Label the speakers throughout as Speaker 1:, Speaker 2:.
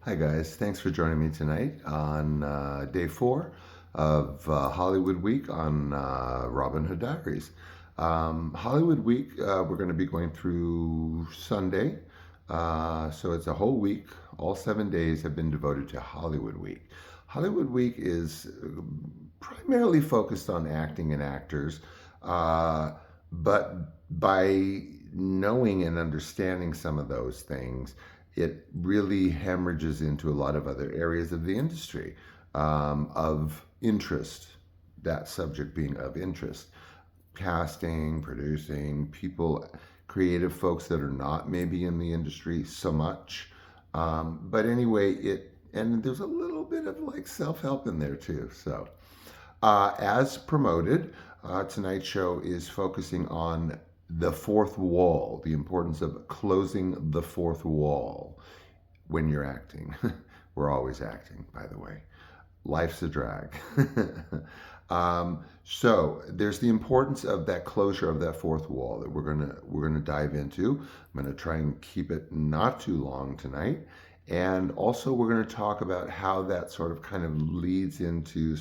Speaker 1: Hi guys, thanks for joining me tonight on day 4 of Hollywood Week on Robin Hood Diaries. Hollywood Week, we're going to be going through Sunday, so it's a whole week. All 7 days have been devoted to Hollywood Week. Hollywood Week is primarily focused on acting and actors, but by knowing and understanding some of those things, it really hemorrhages into a lot of other areas of the industry of interest, that subject being of interest. Casting, producing, people, creative folks that are not maybe in the industry so much. But anyway, and there's a little bit of like self-help in there too. So, as promoted, tonight's show is focusing on the fourth wall, the importance of closing the fourth wall when you're acting. We're always acting, by the way. Life's a drag. So there's the importance of that closure of that fourth wall that we're gonna dive into. I'm gonna try and keep it not too long tonight. And also we're gonna talk about how that sort of kind of leads into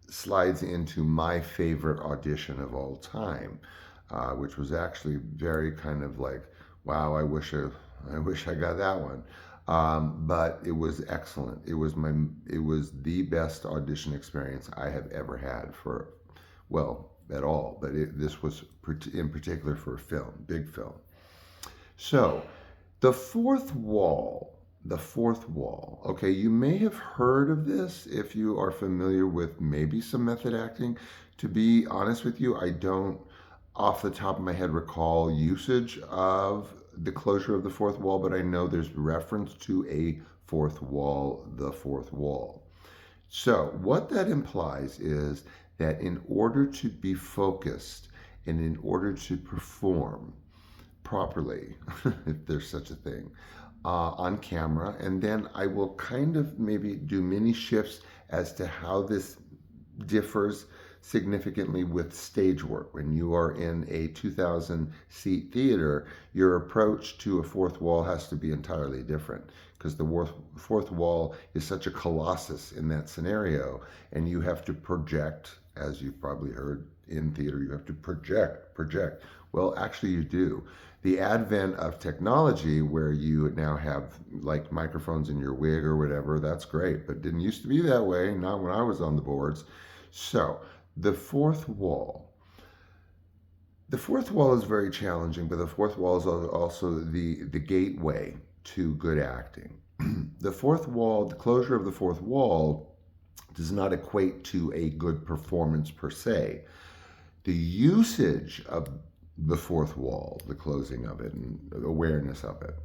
Speaker 1: slides into my favorite audition of all time, which was actually very kind of like, wow, I wish I got that one. But it was excellent. It was the best audition experience I have ever had for, well, at all. But this was in particular for a film, big film. So, the fourth wall. The fourth wall. Okay, you may have heard of this if you are familiar with maybe some method acting. To be honest with you, I don't, off the top of my head, recall usage of the closure of the fourth wall, but I know there's reference to a fourth wall, the fourth wall. So, what that implies is that in order to be focused and in order to perform properly, if there's such a thing, on camera, and then I will kind of maybe do mini shifts as to how this differs significantly with stage work. When you are in a 2,000 seat theater, your approach to a fourth wall has to be entirely different because the fourth wall is such a colossus in that scenario, and you have to project, as you've probably heard in theater, you have to project. Well, actually, you do. The advent of technology where you now have like microphones in your wig or whatever, that's great, but it didn't used to be that way, not when I was on the boards. So, the fourth wall. The fourth wall is very challenging, but the fourth wall is also the gateway to good acting. The fourth wall, the closure of the fourth wall, does not equate to a good performance per se. The usage of the fourth wall, the closing of it, and awareness of it,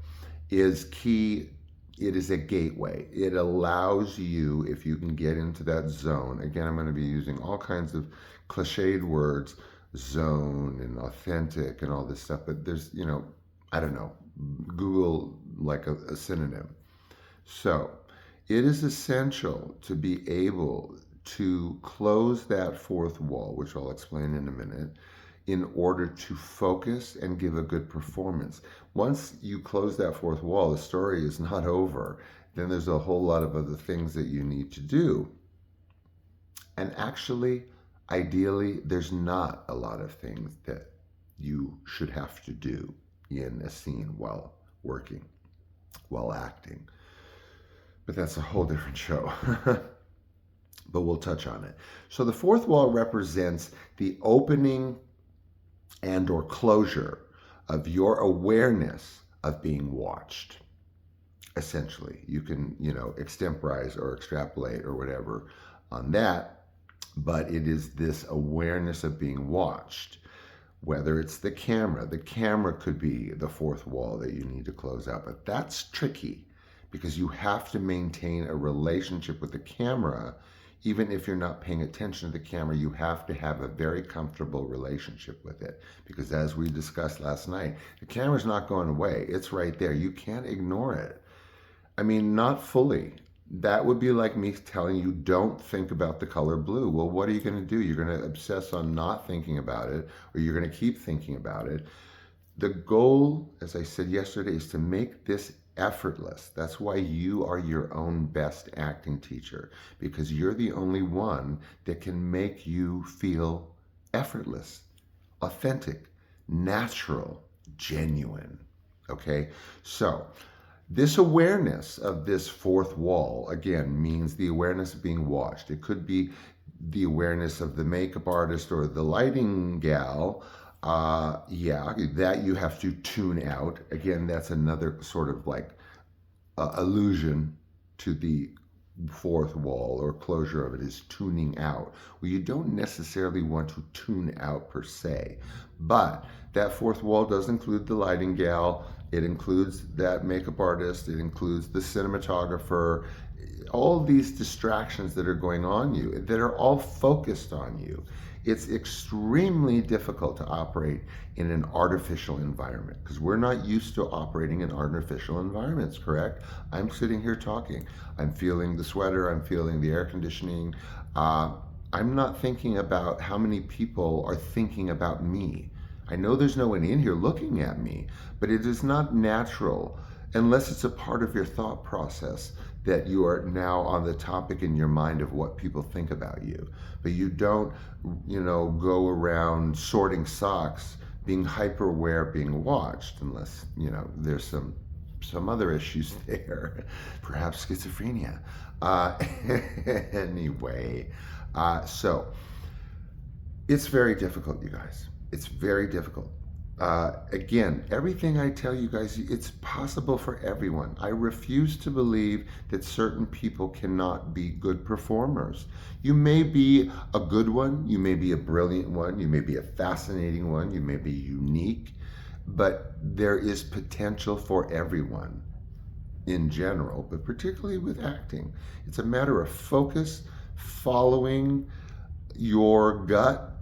Speaker 1: is key. It is a gateway. It allows you, if you can get into that zone, again, I'm going to be using all kinds of cliched words, zone and authentic and all this stuff, but there's, I don't know, Google like a synonym. So it is essential to be able to close that fourth wall, which I'll explain in a minute, in order to focus and give a good performance. Once you close that fourth wall, the story is not over. Then there's a whole lot of other things that you need to do. And actually, ideally, there's not a lot of things that you should have to do in a scene while working, while acting. But that's a whole different show. But we'll touch on it. So the fourth wall represents the opening and or closure of your awareness of being watched. Essentially, you can, extemporize or extrapolate or whatever on that, but it is this awareness of being watched. Whether it's the camera could be the fourth wall that you need to close out, but that's tricky because you have to maintain a relationship with the camera. Even if you're not paying attention to the camera, you have to have a very comfortable relationship with it. Because as we discussed last night, the camera's not going away. It's right there. You can't ignore it. I mean, not fully. That would be like me telling you, don't think about the color blue. Well, what are you going to do? You're going to obsess on not thinking about it, or you're going to keep thinking about it. The goal, as I said yesterday, is to make this effortless. That's why you are your own best acting teacher, because you're the only one that can make you feel effortless, authentic, natural, genuine. Okay? So, this awareness of this fourth wall, again, means the awareness of being watched. It could be the awareness of the makeup artist or the lighting gal. Yeah, that you have to tune out. Again, that's another sort of like allusion to the fourth wall or closure of it, is tuning out. Well, you don't necessarily want to tune out per se, but that fourth wall does include the lighting gal, it includes that makeup artist, it includes the cinematographer, all these distractions that are going on you, that are all focused on you. It's extremely difficult to operate in an artificial environment because we're not used to operating in artificial environments, correct? I'm sitting here talking. I'm feeling the sweater, I'm feeling the air conditioning. I'm not thinking about how many people are thinking about me. I know there's no one in here looking at me, but it is not natural unless it's a part of your thought process that you are now on the topic in your mind of what people think about you. But you don't, go around sorting socks, being hyper aware, being watched, unless, there's some other issues there, perhaps schizophrenia. Anyway, so it's very difficult, you guys. It's very difficult. Again, everything I tell you guys, it's possible for everyone. I refuse to believe that certain people cannot be good performers. You may be a good one, you may be a brilliant one, you may be a fascinating one, you may be unique, but there is potential for everyone in general, but particularly with acting. It's a matter of focus, following your gut,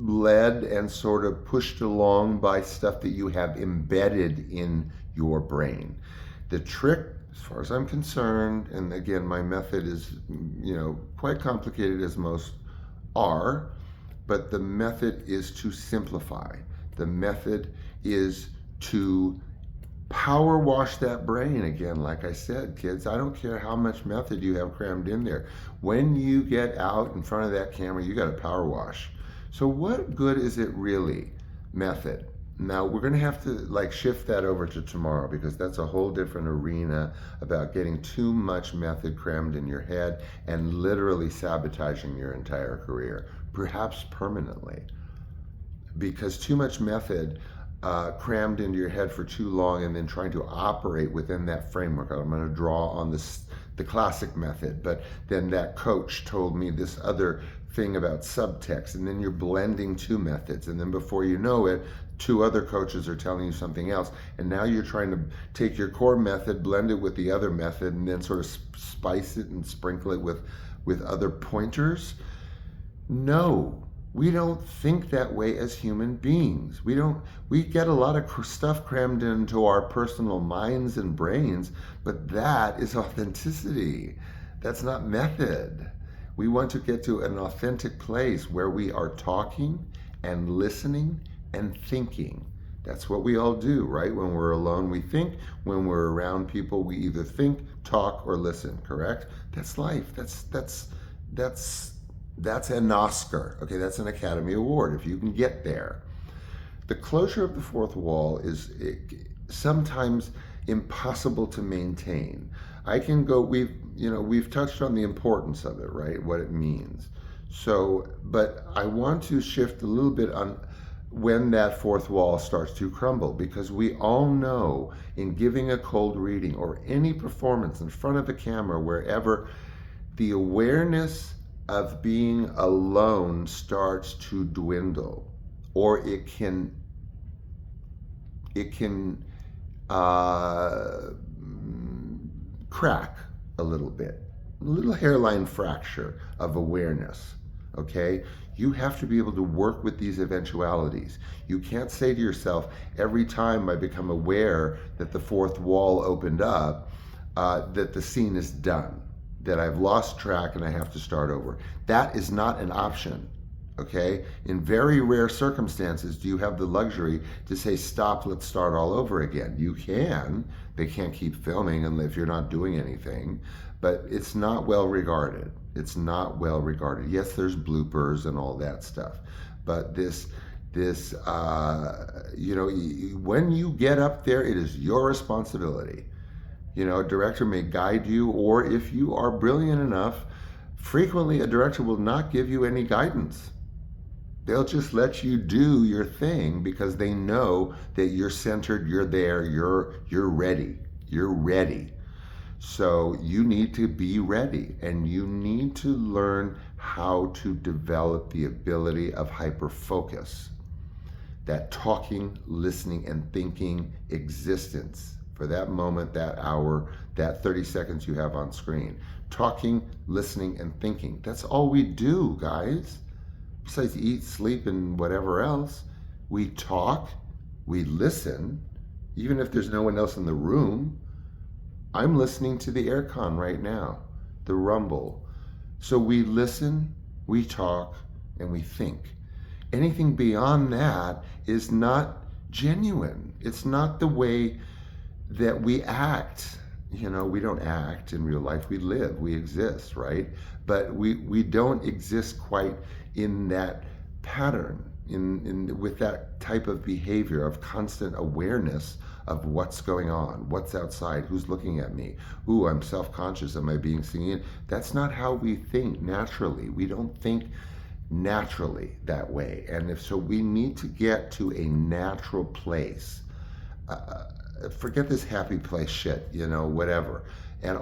Speaker 1: led and sort of pushed along by stuff that you have embedded in your brain. The trick, as far as I'm concerned, and again, my method is, quite complicated as most are, but the method is to simplify. The method is to power wash that brain. Again, like I said, kids, I don't care how much method you have crammed in there. When you get out in front of that camera, you got to power wash. So what good is it really? Method. Now we're going to have to shift that over to tomorrow, because that's a whole different arena about getting too much method crammed in your head and literally sabotaging your entire career, perhaps permanently. Because too much method crammed into your head for too long and then trying to operate within that framework. I'm going to draw on the classic method, but then that coach told me this other thing about subtext, and then you're blending two methods, and then before you know it, two other coaches are telling you something else, and now you're trying to take your core method, blend it with the other method, and then sort of spice it and sprinkle it with other pointers. No, we don't think that way as human beings. We get a lot of stuff crammed into our personal minds and brains, but that is authenticity. That's not method. We want to get to an authentic place where we are talking and listening and thinking. That's what we all do, right? When we're alone, we think. When we're around people, we either think, talk, or listen, correct? That's life. That's an Oscar. Okay, that's an Academy Award if you can get there. The closure of the fourth wall is sometimes impossible to maintain. We've touched on the importance of it, right? What it means. So, but I want to shift a little bit on when that fourth wall starts to crumble, because we all know in giving a cold reading or any performance in front of a camera, wherever, the awareness of being alone starts to dwindle, or it can crack a little bit, a little hairline fracture of awareness. Okay, you have to be able to work with these eventualities. You can't say to yourself, every time I become aware that the fourth wall opened up, that the scene is done, that I've lost track and I have to start over. That is not an option. Okay? In very rare circumstances, do you have the luxury to say, stop, let's start all over again? You can. They can't keep filming if you're not doing anything, but it's not well regarded. It's not well regarded. Yes, there's bloopers and all that stuff, but when you get up there, it is your responsibility. A director may guide you, or if you are brilliant enough, frequently a director will not give you any guidance. They'll just let you do your thing because they know that you're centered, you're there, you're ready. You're ready. So you need to be ready, and you need to learn how to develop the ability of hyperfocus. That talking, listening, and thinking existence for that moment, that hour, that 30 seconds you have on screen. Talking, listening, and thinking. That's all we do, guys. Besides eat, sleep, and whatever else, we talk, we listen, even if there's no one else in the room. I'm listening to the aircon right now, the rumble. So we listen, we talk, and we think. Anything beyond that is not genuine. It's not the way that we act. We don't act in real life. We live, we exist, right? But we don't exist quite in that pattern, with that type of behavior of constant awareness of what's going on, what's outside, who's looking at me. Ooh, I'm self-conscious. Am I being seen? That's not how we think naturally. We don't think naturally that way. And if so, we need to get to a natural place. Forget this happy place shit, whatever. And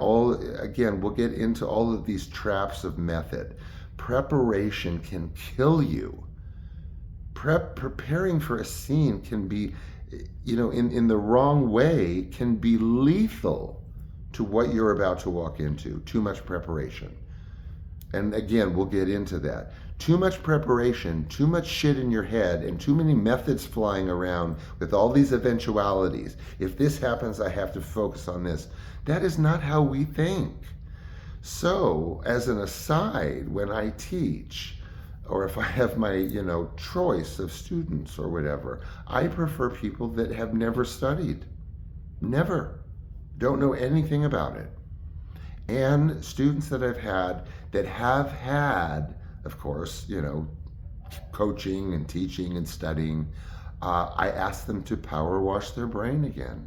Speaker 1: again, we'll get into all of these traps of method. Preparation can kill you. Preparing for a scene can be, in the wrong way, can be lethal to what you're about to walk into. Too much preparation. And again, we'll get into that. Too much preparation, too much shit in your head, and too many methods flying around with all these eventualities. If this happens, I have to focus on this. That is not how we think. So, as an aside, when I teach, or if I have my, choice of students or whatever, I prefer people that have never studied. Never. Don't know anything about it. And students that I've had that have had, of course, coaching and teaching and studying, I ask them to power wash their brain again.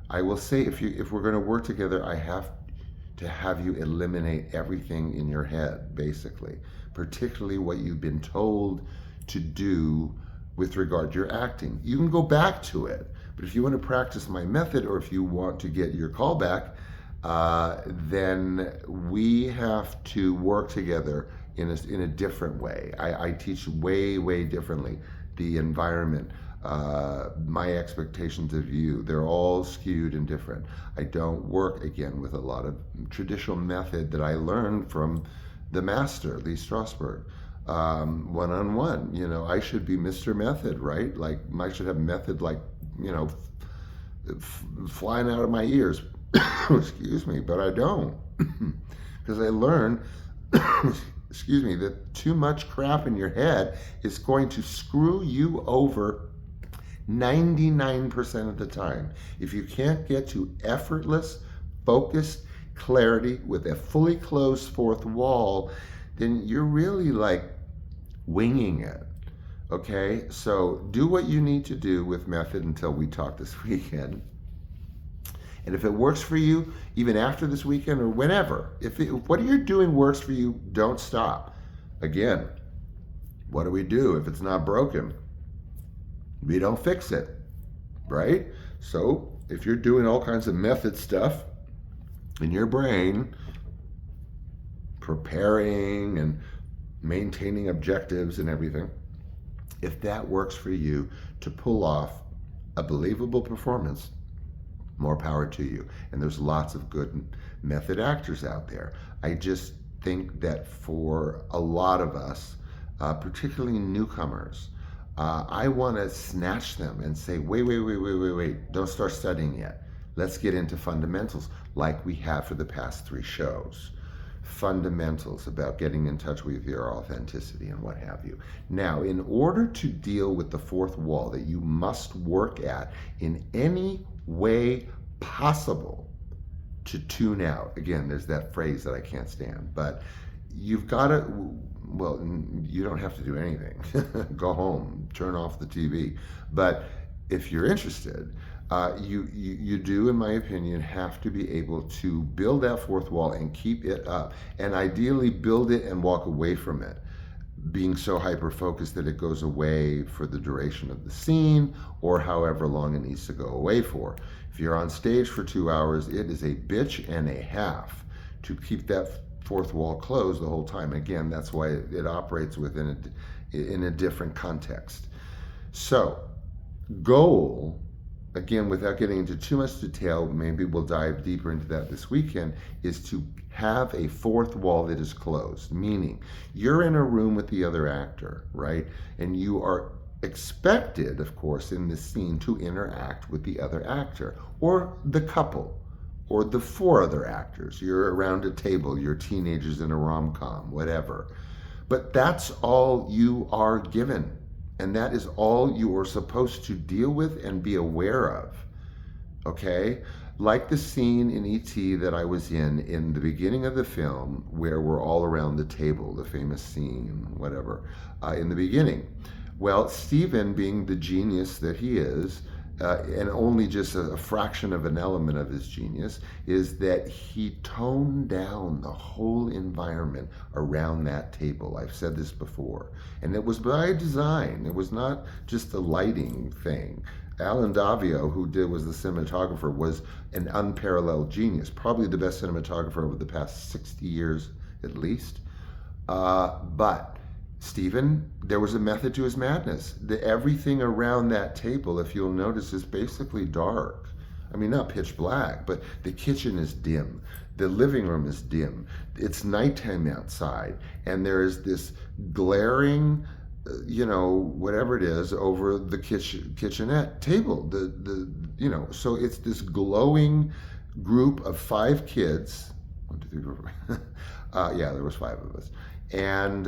Speaker 1: I will say, if we're going to work together, I have to have you eliminate everything in your head, basically, particularly what you've been told to do with regard to your acting. You can go back to it, but if you want to practice my method, or if you want to get your callback, then we have to work together in a different way. I teach way, way differently. The environment, my expectations of you, they're all skewed and different. I don't work, again, with a lot of traditional method that I learned from the master, Lee Strasberg. One-on-one, I should be Mr. Method, right? Like, I should have method, like, flying out of my ears. Excuse me, but I don't. Because I learned, excuse me, that too much crap in your head is going to screw you over 99% of the time. If you can't get to effortless, focused clarity with a fully closed fourth wall, then you're really like winging it. Okay, so do what you need to do with method until we talk this weekend. And if it works for you, even after this weekend or whenever, if what you're doing works for you, don't stop. Again, what do we do if it's not broken? We don't fix it, right? So if you're doing all kinds of method stuff in your brain, preparing and maintaining objectives and everything, if that works for you to pull off a believable performance, more power to you. And there's lots of good method actors out there. I just think that for a lot of us, particularly newcomers, I want to snatch them and say, wait, don't start studying yet. Let's get into fundamentals like we have for the past 3 shows. fundamentals about getting in touch with your authenticity and what have you. Now, in order to deal with the fourth wall that you must work at in any way possible to tune out, again, there's that phrase that I can't stand, but you've got to, well, you don't have to do anything. Go home, turn off the TV. But if you're interested, you do, in my opinion, have to be able to build that fourth wall and keep it up, and ideally build it and walk away from it, being so hyper focused that it goes away for the duration of the scene or however long it needs to go away for. If you're on stage for 2 hours, it is a bitch and a half to keep that fourth wall closed the whole time. Again, that's why it operates in a different context. So, goal, again, without getting into too much detail, maybe we'll dive deeper into that this weekend, is to have a fourth wall that is closed, meaning you're in a room with the other actor, right? And you are expected, of course, in this scene to interact with the other actor or the couple or the 4 other actors. You're around a table, you're teenagers in a rom-com, whatever. But that's all you are given. And that is all you are supposed to deal with and be aware of. Okay? Like the scene in E.T. that I was in the beginning of the film, where we're all around the table, the famous scene, whatever, in the beginning. Well, Stephen, being the genius that he is, and only just a fraction of an element of his genius, is that he toned down the whole environment around that table. I've said this before. And it was by design. It was not just a lighting thing. Alan Davio, who was the cinematographer, was an unparalleled genius, probably the best cinematographer over the past 60 years at least. But Stephen, there was a method to his madness. Everything around that table, if you'll notice, is basically dark. I mean, not pitch black, but the kitchen is dim. The living room is dim. It's nighttime outside, and there is this glaring, whatever it is, over the kitchenette table. So it's this glowing group of 5 kids. 1, 2, 3, 4, 5. Yeah, there was 5 of us. And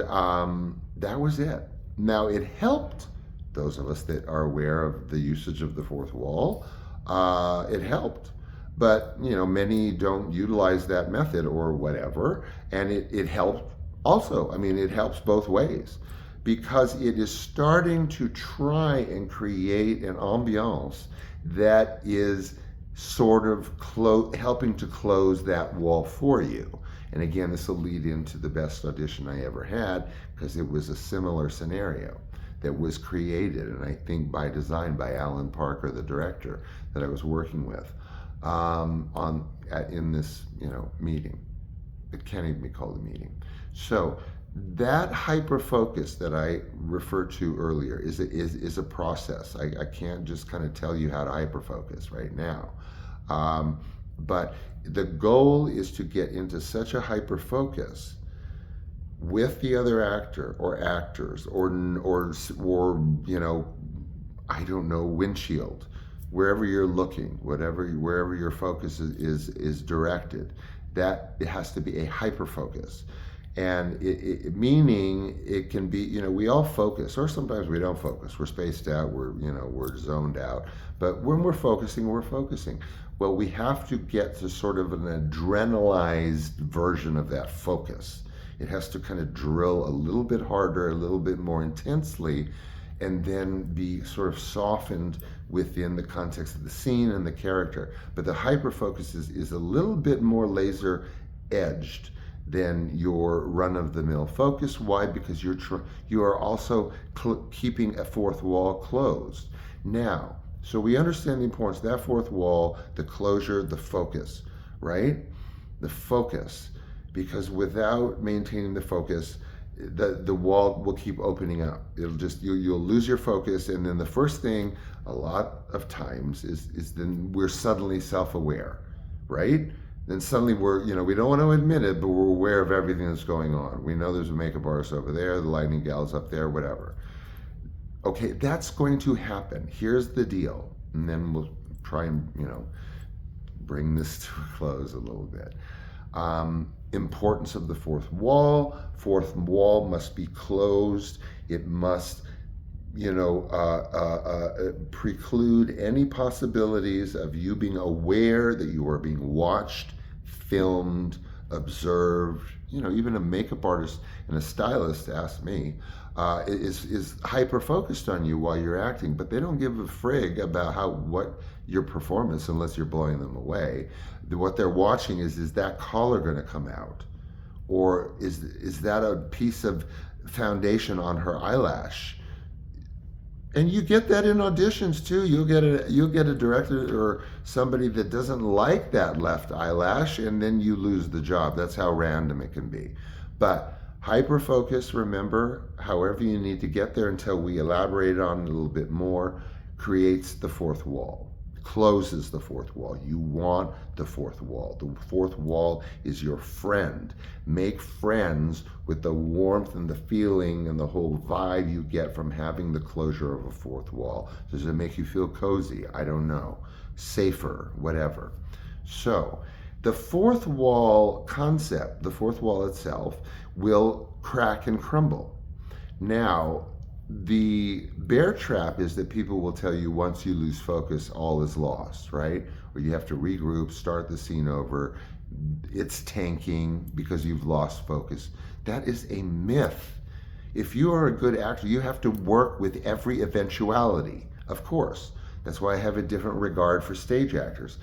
Speaker 1: that was it. Now, it helped those of us that are aware of the usage of the fourth wall. It helped. But, many don't utilize that method or whatever. And it helped also. I mean, it helps both ways, because it is starting to try and create an ambiance that is sort of helping to close that wall for you. And again, this will lead into the best audition I ever had, because it was a similar scenario that was created, and I think by design, by Alan Parker, the director that I was working with, in this meeting. It can't even be called a meeting. So that hyper focus that I referred to earlier is a process. I can't just kind of tell you how to hyper focus right now. But the goal is to get into such a hyper focus with the other actor or actors or I don't know, windshield, wherever you're looking, wherever your focus is directed, that it has to be a hyper focus. And meaning it can be, we all focus, or sometimes we don't focus. We're spaced out, we're zoned out. But when we're focusing, we're focusing. Well, we have to get to sort of an adrenalized version of that focus. It has to kind of drill a little bit harder, a little bit more intensely, and then be sort of softened within the context of the scene and the character. But the hyper-focus is a little bit more laser edged than your run-of-the-mill focus. Why? Because you are also keeping a fourth wall closed. Now, so we understand the importance of that fourth wall, the closure, the focus, right? The focus, because without maintaining the focus, the wall will keep opening up. It'll just, you'll lose your focus, and then the first thing a lot of times is then we're suddenly self-aware, right? Then suddenly we don't want to admit it, but we're aware of everything that's going on. We know there's a makeup artist over there, the lighting gal's up there, whatever. Okay, that's going to happen. Here's the deal. And then we'll try and, bring this to a close a little bit. Importance of the fourth wall. Fourth wall must be closed. It must, preclude any possibilities of you being aware that you are being watched, filmed, observed. Even a makeup artist and a stylist, ask me, is hyper focused on you while you're acting, but they don't give a frig about what your performance unless you're blowing them away. What they're watching is that collar going to come out, or is that a piece of foundation on her eyelash? And you get that in auditions too. You'll get a director or somebody that doesn't like that left eyelash, and then you lose the job. That's how random it can be. But hyper focus, remember, however you need to get there until we elaborate on it a little bit more, creates the fourth wall, closes the fourth wall. You want the fourth wall. The fourth wall is your friend. Make friends with the warmth and the feeling and the whole vibe you get from having the closure of a fourth wall. Does it make you feel cozy? I don't know. Safer, whatever. So the fourth wall concept, the fourth wall itself, will crack and crumble. Now, the bear trap is that people will tell you once you lose focus, all is lost, right? Or you have to regroup, start the scene over. It's tanking because you've lost focus. That is a myth. If you are a good actor, you have to work with every eventuality, of course. That's why I have a different regard for stage actors,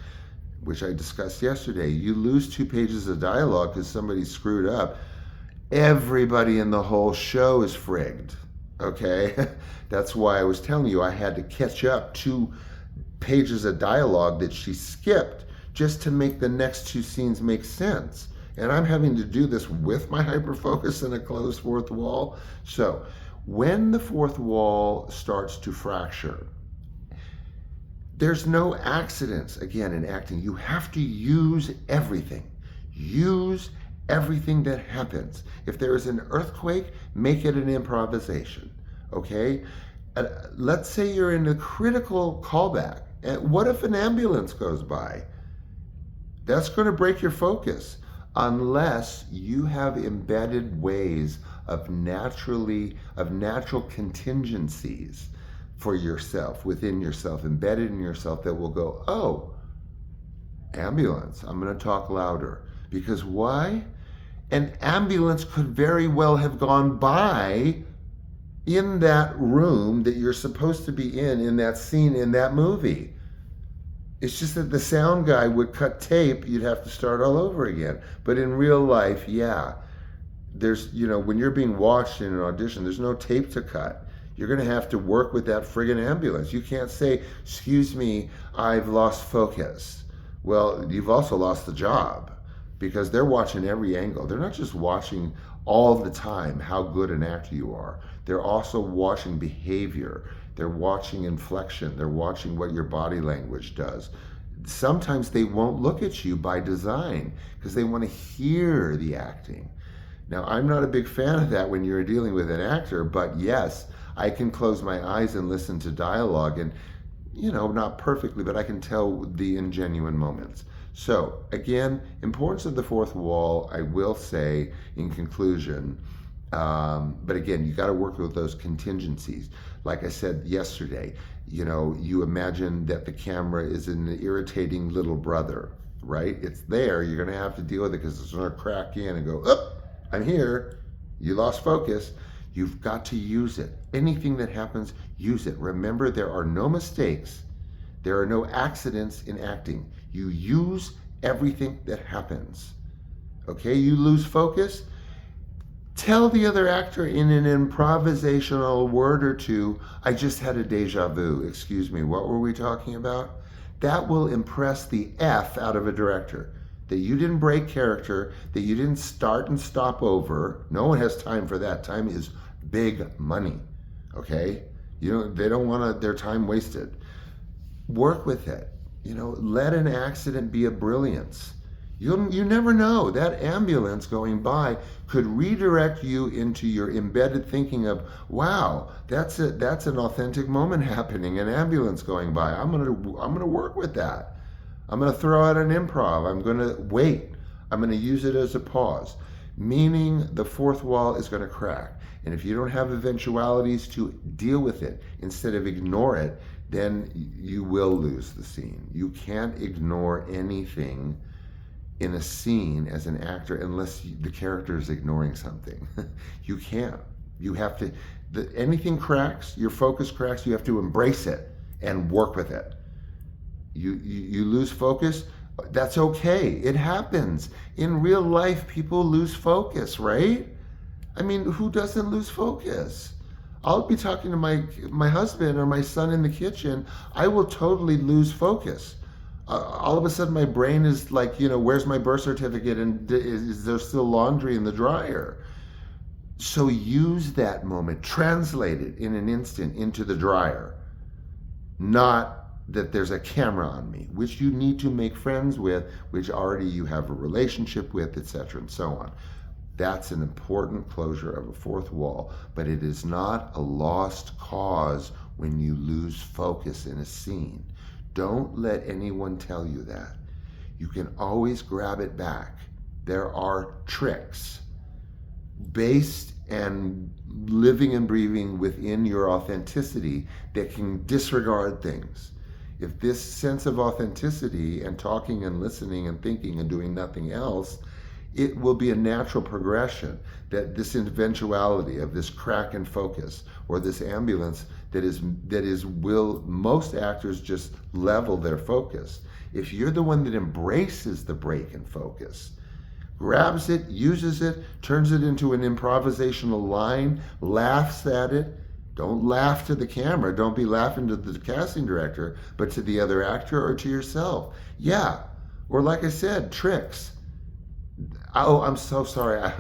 Speaker 1: which I discussed yesterday. You lose 2 pages of dialogue because somebody screwed up. Everybody in the whole show is frigged. Okay, that's why I was telling you I had to catch up 2 pages of dialogue that she skipped just to make the next 2 scenes make sense. And I'm having to do this with my hyperfocus and a closed fourth wall. So when the fourth wall starts to fracture, there's no accidents. Again, in acting, you have to use everything. Use everything that happens. If there is an earthquake, make it an improvisation, okay? Let's say you're in a critical callback. And what if an ambulance goes by? That's going to break your focus unless you have embedded ways of natural contingencies for yourself, within yourself, embedded in yourself, that will go, oh, ambulance, I'm going to talk louder. Because why? An ambulance could very well have gone by in that room that you're supposed to be in that scene, in that movie. It's just that the sound guy would cut tape, you'd have to start all over again. But in real life, yeah, there's, when you're being watched in an audition, there's no tape to cut. You're going to have to work with that friggin' ambulance. You can't say, excuse me, I've lost focus. Well, you've also lost the job, because they're watching every angle. They're not just watching all the time how good an actor you are. They're also watching behavior. They're watching inflection. They're watching what your body language does. Sometimes they won't look at you by design because they want to hear the acting. Now, I'm not a big fan of that when you're dealing with an actor, but yes, I can close my eyes and listen to dialogue and, not perfectly, but I can tell the ingenuine moments. So again, importance of the fourth wall, I will say in conclusion, but again, you got to work with those contingencies. Like I said yesterday, you imagine that the camera is an irritating little brother, right? It's there, you're going to have to deal with it because it's going to crack in and go, oh, I'm here, you lost focus. You've got to use it. Anything that happens, use it. Remember, there are no mistakes. There are no accidents in acting. You use everything that happens. Okay, you lose focus? Tell the other actor in an improvisational word or two, I just had a deja vu. Excuse me, what were we talking about? That will impress the F out of a director. That you didn't break character, that you didn't start and stop over. No one has time for that. Time is big money, okay? They don't want their time wasted. Work with it. Let an accident be a brilliance. You never know. That ambulance going by could redirect you into your embedded thinking of, wow, that's an authentic moment happening, an ambulance going by. I'm gonna work with that. I'm gonna throw out an improv. I'm gonna wait. I'm going to use it as a pause, meaning the fourth wall is going to crack. And if you don't have eventualities to deal with it instead of ignore it, then you will lose the scene. You can't ignore anything in a scene as an actor unless the character is ignoring something. You can't. You have to, anything cracks, your focus cracks, you have to embrace it and work with it. You lose focus, that's okay. It happens. In real life, people lose focus, right? I mean, who doesn't lose focus? I'll be talking to my husband or my son in the kitchen. I will totally lose focus. All of a sudden, my brain is like, where's my birth certificate? And is there still laundry in the dryer? So use that moment, translate it in an instant into the dryer. Not that there's a camera on me, which you need to make friends with, which already you have a relationship with, etc., and so on. That's an important closure of a fourth wall, but it is not a lost cause when you lose focus in a scene. Don't let anyone tell you that. You can always grab it back. There are tricks based and living and breathing within your authenticity that can disregard things. If this sense of authenticity and talking and listening and thinking and doing nothing else, it will be a natural progression that this eventuality of this crack in focus or this ambulance will most actors just level their focus. If you're the one that embraces the break in focus, grabs it, uses it, turns it into an improvisational line, laughs at it. Don't laugh to the camera. Don't be laughing to the casting director, but to the other actor or to yourself. Yeah. Or like I said, tricks. Oh, I'm so sorry.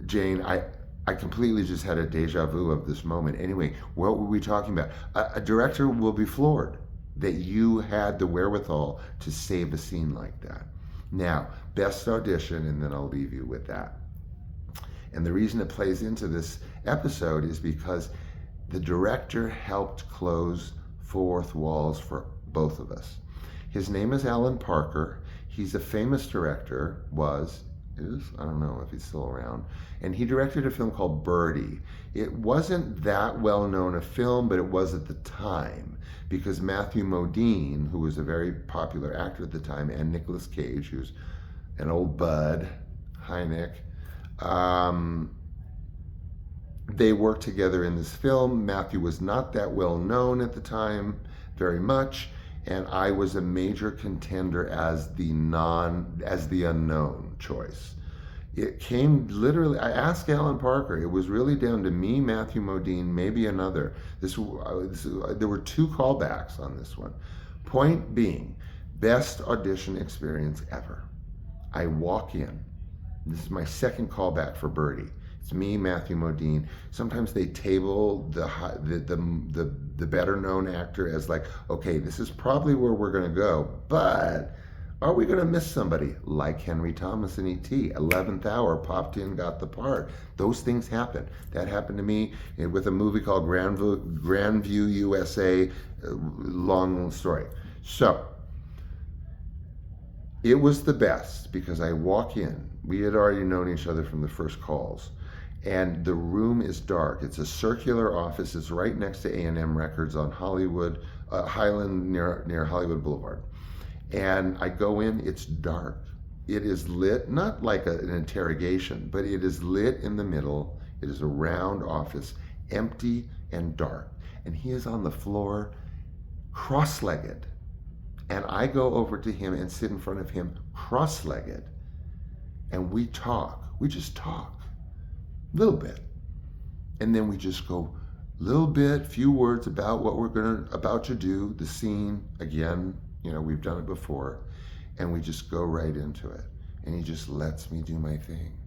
Speaker 1: Jane, I completely just had a deja vu of this moment. Anyway, what were we talking about? A director will be floored that you had the wherewithal to save a scene like that. Now, best audition, and then I'll leave you with that. And the reason it plays into this episode is because the director helped close fourth walls for both of us. His name is Alan Parker. He's a famous director, I don't know if he's still around. And he directed a film called Birdie. It wasn't that well known a film, but it was at the time because Matthew Modine, who was a very popular actor at the time, and Nicolas Cage, who's an old bud, hi Nick, they worked together in this film. Matthew was not that well known at the time, very much, and I was a major contender as the unknown choice. It came literally, I asked Alan Parker, it was really down to me, Matthew Modine, maybe another. There were 2 callbacks on this one. Point being, best audition experience ever. I walk in. This is my second callback for Birdie. It's me, Matthew Modine. Sometimes they table the better known actor as like, okay, this is probably where we're going to go, but are we going to miss somebody? Like Henry Thomas in E.T. 11th hour, popped in, got the part. Those things happen. That happened to me with a movie called Grandview, USA. Long story. So it was the best because I walk in. We had already known each other from the first calls. And the room is dark. It's a circular office. It's right next to A&M Records on Hollywood, Highland near Hollywood Boulevard. And I go in, it's dark. It is lit, not like an interrogation, but it is lit in the middle. It is a round office, empty and dark. And he is on the floor, cross-legged. And I go over to him and sit in front of him, cross-legged. And we talk. We just talk. Little bit. And then we just go little bit, few words about what we're about to do, the scene. Again, we've done it before. And we just go right into it. And he just lets me do my thing.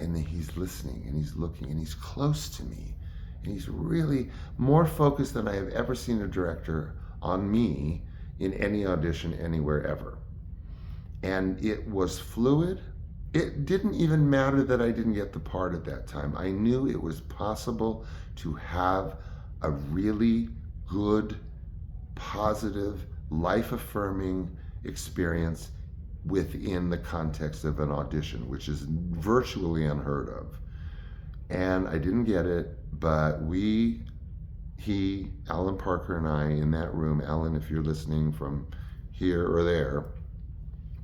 Speaker 1: And then he's listening and he's looking and he's close to me. And he's really more focused than I have ever seen a director on me in any audition anywhere ever. And it was fluid. It didn't even matter that I didn't get the part at that time. I knew it was possible to have a really good, positive, life-affirming experience within the context of an audition, which is virtually unheard of. And I didn't get it, but Alan Parker and I in that room, Alan, if you're listening from here or there,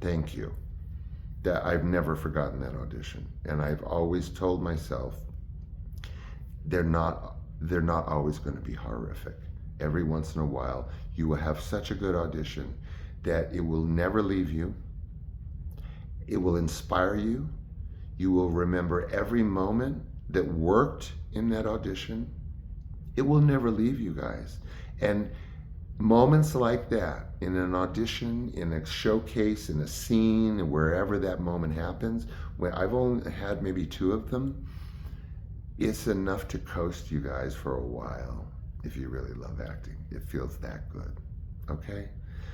Speaker 1: thank you. That I've never forgotten that audition. And I've always told myself, they're not always going to be horrific. Every once in a while, you will have such a good audition that it will never leave you. It will inspire you. You will remember every moment that worked in that audition. It will never leave you guys. And moments like that in an audition, in a showcase, in a scene, wherever that moment happens, when I've only had maybe 2 of them, it's enough to coast you guys for a while if you really love acting. It feels that good. Okay?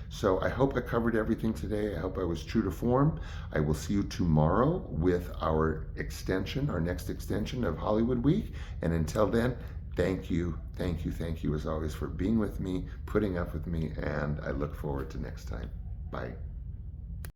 Speaker 1: So I hope I covered everything today. I hope I was true to form. I will see you tomorrow with our extension, our next extension of Hollywood Week. And until then, thank you as always for being with me, putting up with me, and I look forward to next time. Bye.